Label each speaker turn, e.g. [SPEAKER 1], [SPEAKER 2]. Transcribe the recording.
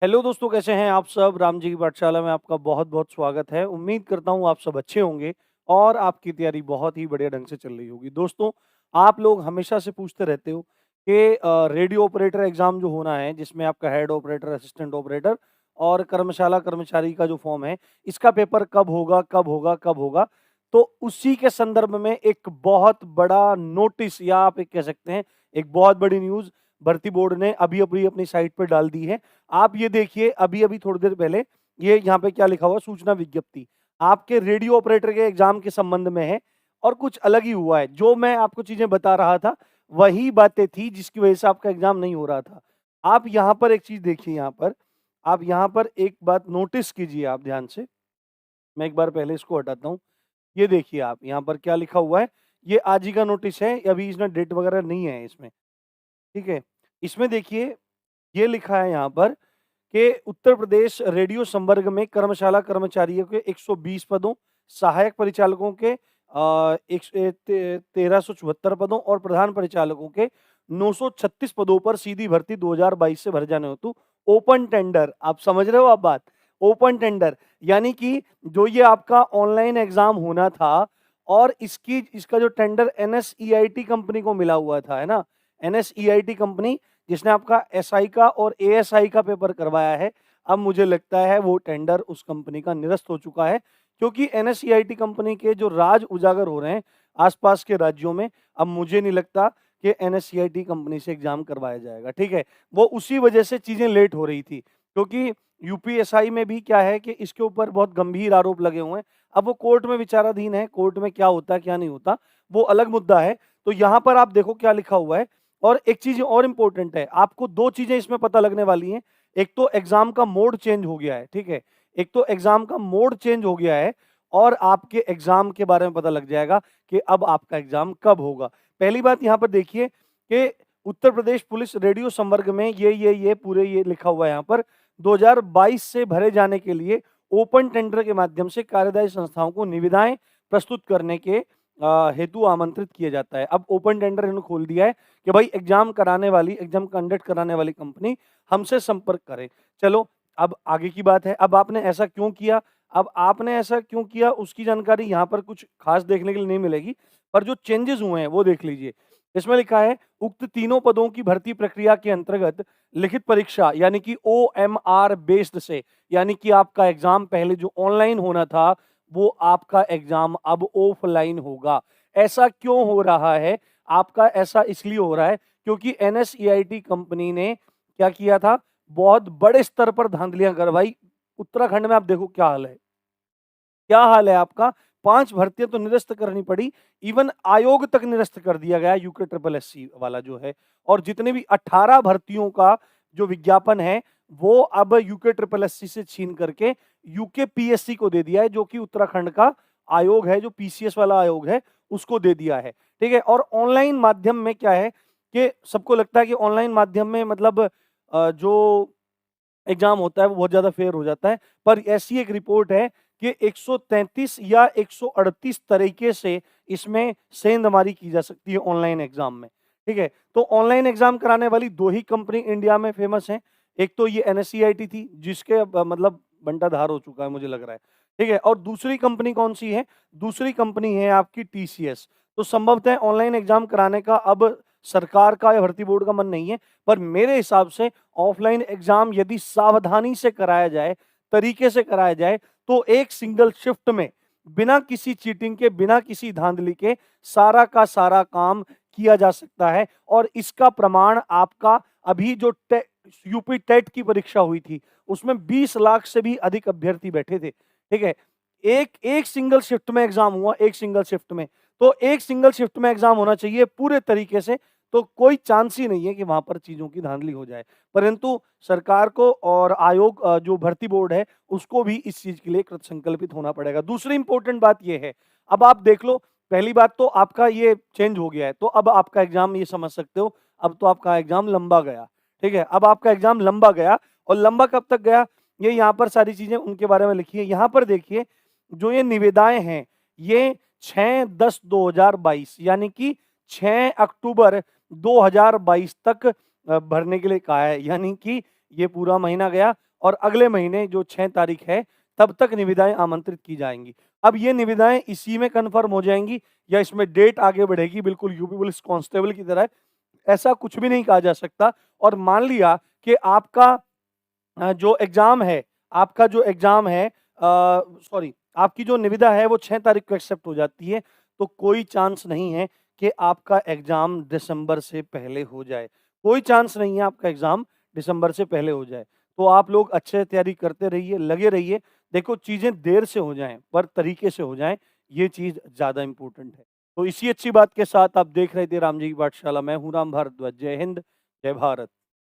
[SPEAKER 1] Hello दोस्तों, कैसे हैं आप सब? राम जी की पाठशाला में आपका बहुत-बहुत स्वागत है। उम्मीद करता हूँ आप सब अच्छे होंगे और आपकी तैयारी बहुत ही बढ़िया ढंग से चल रही होगी। दोस्तों, आप लोग हमेशा से पूछते रहते हो कि रेडियो ऑपरेटर एग्ज़ाम जो होना है, जिसमें आपका हेड ऑपरेटर, असिस्टेंट ऑपरेटर और कर्मशाला कर्मचारी का जो फॉर्म है, इसका पेपर कब होगा, कब होगा, कब होगा? तो उसी के संदर्भ में एक बहुत बड़ा नोटिस या आप एक कह सकते हैं, एक बहुत बड़ी न्यूज़ भर्ती बोर्ड ने अभी-अभी अपनी साइट पे डाल दी है। आप ये देखिए अभी-अभी थोड़ी देर पहले ये यहाँ पे क्या लिखा हुआ है सूचना विज्ञप्ति। आपके रेडियो ऑपरेटर के एग्ज़ाम के संबंध में है और कुछ अलग ही हुआ है। जो मैं आपको चीज़ें बता रहा था, वही बातें थी जिसकी वज़ह से आपका एग्ज़ाम नहीं हो रहा था। आप यहाँ पर एक चीज़ देखिए यहाँ पर, आप यहाँ पर एक बात नोटिस कीजिए आप ध्यान से। मैं एक बार पहले इसको हटाता हूँ। ये देखिए आप यहाँ पर क्या लिखा हुआ है, ये आज ही का नोटिस है, अभी इसमें डेट वगैरह नहीं है इसमें, ठीक है? इसमें देखिए, ये लिखा है यहाँ पर कि उत्तर प्रदेश रेडियो संवर्ग में कर्मशाला कर्मचारियों के 120 पदों, सहायक परिचालकों के 1374 पदों और प्रधान परिचालकों के 936 पदों पर सीधी भर्ती 2022 से भरे जाने हेतु ओपन टेंडर। आप समझ रहे हो आप बात? ओपन टेंडर यानी कि जो ये आपका ऑनलाइन एग्जाम होना था और इसका जो टेंडर एनएसईआईटी कंपनी को मिला हुआ था, है ना? एनएसईआईटी कंपनी जिसने आपका एसआई का और एएसआई का पेपर करवाया है, अब मुझे लगता है वो टेंडर उस कंपनी का निरस्त हो चुका है क्योंकि एनएसईआईटी कंपनी के जो राज उजागर हो रहे हैं आसपास के राज्यों में, अब मुझे नहीं लगता कि एनएसईआईटी कंपनी से एग्जाम करवाया जाएगा, ठीक है? वो उसी वजह से चीज़ें लेट हो रही थी क्योंकि यूपीएसआई में भी क्या है कि इसके ऊपर बहुत गंभीर आरोप लगे हुए हैं। अब वो कोर्ट में विचाराधीन है, कोर्ट में क्या होता है, क्या नहीं होता, वो अलग मुद्दा है। तो यहाँ पर आप देखो क्या लिखा हुआ है और एक चीज़ और इम्पोर्टेंट है, आपको 2 चीज़ें इसमें पता लगने वाली हैं। एक तो एग्ज़ाम का मोड चेंज हो गया है, ठीक है? एक तो एग्ज़ाम का मोड चेंज हो गया है और आपके एग्ज़ाम के बारे में पता लग जाएगा कि अब आपका एग्ज़ाम कब होगा। पहली बात यहाँ पर देखिए कि उत्तर प्रदेश पुलिस रेडियो संवर्ग में ये पूरे ये लिखा हुआ है यहाँ पर 2022 से भरे जाने के लिए ओपन टेंडर के माध्यम से कार्यदायी संस्थाओं को निविदाएँ प्रस्तुत करने के हेतु आमंत्रित किया जाता है। अब ओपन टेंडर इन्होंने खोल दिया है कि भाई एग्जाम कंडक्ट कराने वाली कंपनी हमसे संपर्क करे। चलो अब आगे की बात है, अब आपने ऐसा क्यों किया? अब आपने ऐसा क्यों किया उसकी जानकारी यहाँ पर कुछ खास देखने के लिए नहीं मिलेगी, पर जो चेंजेस हुए हैं वो देख लीजिए। इसमें लिखा है उक्त तीनों पदों की भर्ती प्रक्रिया के अंतर्गत लिखित परीक्षा यानी कि ओएमआर बेस्ड से, यानी कि आपका एग्जाम पहले जो ऑनलाइन होना था वो आपका एग्जाम अब ऑफलाइन होगा। ऐसा क्यों हो रहा है? आपका ऐसा इसलिए हो रहा है क्योंकि एनएसईआईटी कंपनी ने क्या किया था? बहुत बड़े स्तर पर धांधलियाँ करवाई। उत्तराखंड में आप देखो क्या हाल है। क्या हाल है आपका? 5 भर्तियाँ तो निरस्त करनी पड़ी, इवन आयोग तक निरस्त कर दिया गया यूके ट्रिपल एससी वाला जो है और जितने भी 18 भर्तियों का जो विज्ञापन है, वो अब यूके ट्रिपल एससी से छीन करके यूके पीएससी को दे दिया है, जो कि उत्तराखंड का आयोग है, जो पीसीएस वाला आयोग है, उसको दे दिया है, ठीक है? और ऑनलाइन माध्यम में क्या है कि सबको लगता है कि ऑनलाइन माध्यम में मतलब जो एग्जाम होता है वो बहुत ज़्यादा फेयर हो जाता है। पर ऐसी एक रिपोर्ट है कि 133 या 138 तरीके से इसमें सेंधमारी की जा सकती है ऑनलाइन एग्जाम में, ठीक है? तो ऑनलाइन एग्जाम कराने वाली 2 ही कंपनी इंडिया में फेमस हैं। एक तो ये एनएससीआईटी थी जिसके मतलब बंटाधार हो चुका है मुझे लग रहा है, ठीक है? और दूसरी कंपनी कौन-सी है? दूसरी कंपनी है आपकी टीसीएस। तो संभवतः ऑनलाइन एग्जाम कराने का अब सरकार का या भर्ती बोर्ड का मन नहीं है, पर मेरे हिसाब से ऑफलाइन एग्जाम यदि सावधानी से कराया जाए, तरीके से कराया जाए, तो एक सिंगल शिफ्ट में बिना किसी चीटिंग के, बिना किसी धांधली के सारा का सारा काम किया जा सकता है और इसका प्रमाण आपका अभी जो यूपी टेट की परीक्षा हुई थी, उसमें 20 लाख से भी अधिक अभ्यर्थी बैठे थे, ठीक है? एक एक सिंगल शिफ्ट में एग्जाम हुआ, एक सिंगल शिफ्ट में। तो एक सिंगल शिफ्ट में एग्जाम होना चाहिए पूरे तरीके से, तो कोई चांस ही नहीं है कि वहाँ पर चीज़ों की धांधली हो जाए। परंतु सरकार को और आयोग जो भर्ती बोर्ड है, उसको भी इस चीज़ के लिए कृतसंकल्पित होना पड़ेगा। दूसरी इम्पोर्टेंट बात ये है, अब आप देख लो, पहली बात तो आपका ये चेंज हो गया है, तो अब आपका एग्ज़ाम ये समझ सकते हो, अब तो आपका एग्ज़ाम लंबा गया, ठीक है? अब आपका एग्ज़ाम लंबा गया और लंबा कब तक गया, ये यहाँ पर सारी चीज़ें उनके बारे में लिखी है। यहाँ पर देखिए, जो ये निविदाएँ हैं, ये 6/10/2022 यानी कि 6 अक्टूबर 2022 तक भरने के लिए कहा है, यानी कि ये पूरा महीना गया और अगले महीने जो 6 तारीख है तब तक निविदाएँ आमंत्रित की जाएँगी। अब ये निविदाएँ इसी में कन्फर्म हो जाएँगी या इसमें डेट आगे बढ़ेगी बिल्कुल यूपी पुलिस कांस्टेबल की तरह, ऐसा कुछ भी नहीं कहा जा सकता। और मान लिया कि आपका जो एग्ज़ाम है आपका जो एग्ज़ाम है सॉरी आपकी जो निविदा है वो 6 तारीख को एक्सेप्ट हो जाती है, तो कोई चांस नहीं है कि आपका एग्ज़ाम दिसंबर से पहले हो जाए। कोई चांस नहीं है आपका एग्ज़ाम दिसंबर से पहले हो जाए। तो आप लोग अच्छे तैयारी करते रहिए, लगे रहिए। देखो चीज़ें देर से हो जाएँ पर तरीके से हो जाएँ, ये चीज़ ज़्यादा इम्पोर्टेंट है। तो इसी अच्छी बात के साथ आप देख रहे थे राम जी की पाठशाला। मैं हूँ राम भारद्वाज। जय हिंद, जय भारत।